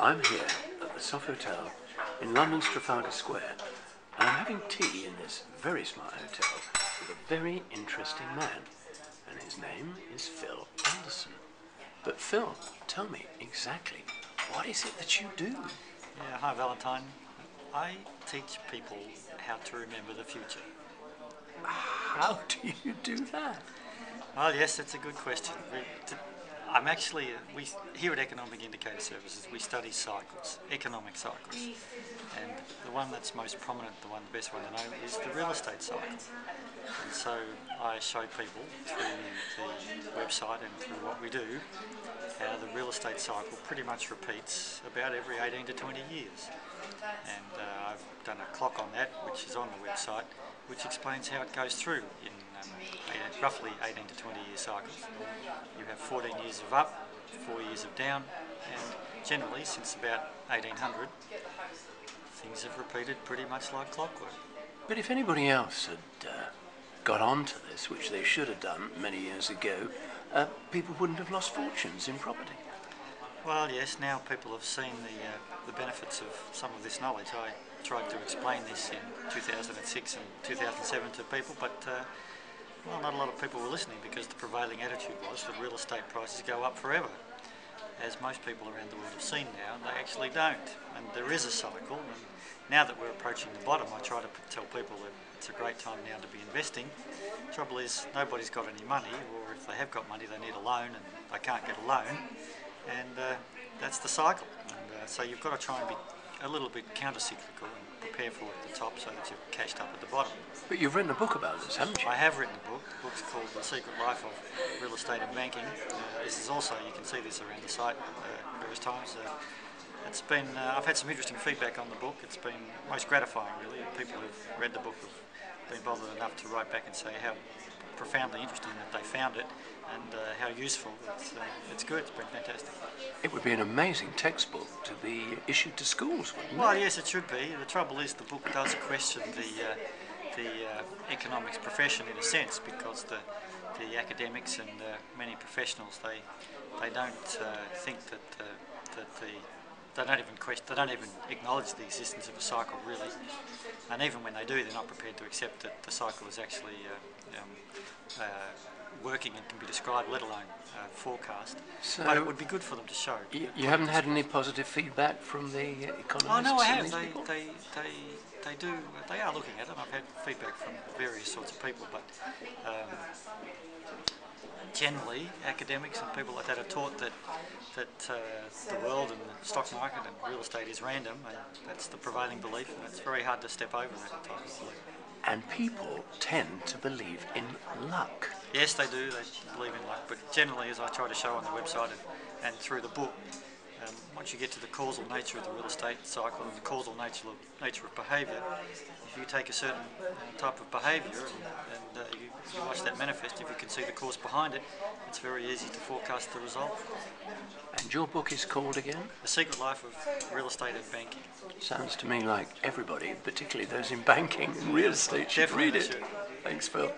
I'm here at the Sofitel in London's Trafalgar Square, and I'm having tea in this very smart hotel with a very interesting man, and his name is Phil Anderson. But Phil, tell me exactly, what is it that you do? Yeah, hi Valentine. I teach people how to remember the future. How do you do that? Well, yes, that's a good question. We here at Economic Indicator Services, we study cycles, economic cycles. And the one that's most prominent, the best one to know, is the real estate cycle. And so I show people through the website and through what we do, how the real estate cycle pretty much repeats about every 18 to 20 years. And I've done a clock on that, which is on the website, which explains how it goes through in roughly 18 to 20 year cycles. You have 14 years of up, 4 years of down, and generally since about 1800 things have repeated pretty much like clockwork. But if anybody else had got onto this, which they should have done many years ago, people wouldn't have lost fortunes in property. Well, yes, now people have seen the benefits of some of this knowledge. I tried to explain this in 2006 and 2007 to people, but well, not a lot of people were listening because the prevailing attitude was that real estate prices go up forever. As most people around the world have seen now, they actually don't. And there is a cycle, and now that we're approaching the bottom, I try to tell people that it's a great time now to be investing. Trouble is, nobody's got any money, or if they have got money, they need a loan, and they can't get a loan. And that's the cycle. And so you've got to try and be a little bit counter-cyclical and prepare for it at the top so that you're cashed up at the bottom. But you've written a book about this, haven't you? I have written a book. The book's called The Secret Life of Real Estate and Banking. This is also, you can see this around the site various times. It's been, I've had some interesting feedback on the book. It's been most gratifying, really. People who've read the book have been bothered enough to write back and say how profoundly interesting that they found it and how useful. It's good. It's been fantastic. It would be an amazing textbook to be issued to schools, wouldn't it? Well, yes, it should be. The trouble is the book does question the economics profession in a sense, because the academics and many professionals they don't think that they don't even acknowledge the existence of a cycle really, and even when they do, they're not prepared to accept that the cycle is actually working and can be described, let alone forecast. So but it would be good for them to show. You haven't had any positive feedback from the economists? Oh no, I have. They do. They are looking at it. I've had feedback from various sorts of people, but generally, academics and people like that are taught that the world and the stock market and real estate is random, and that's the prevailing belief, and it's very hard to step over that type of belief. And people tend to believe in luck. Yes, they do. They believe in luck, but generally, as I try to show on the website and through the book, once you get to the causal nature of the real estate cycle and the causal nature of behaviour, if you take a certain type of behaviour and you watch that manifest, if you can see the cause behind it, it's very easy to forecast the result. And your book is called again? The Secret Life of Real Estate and Banking. Sounds to me like everybody, particularly those in banking and real estate, should read it. Should. Thanks, Phil.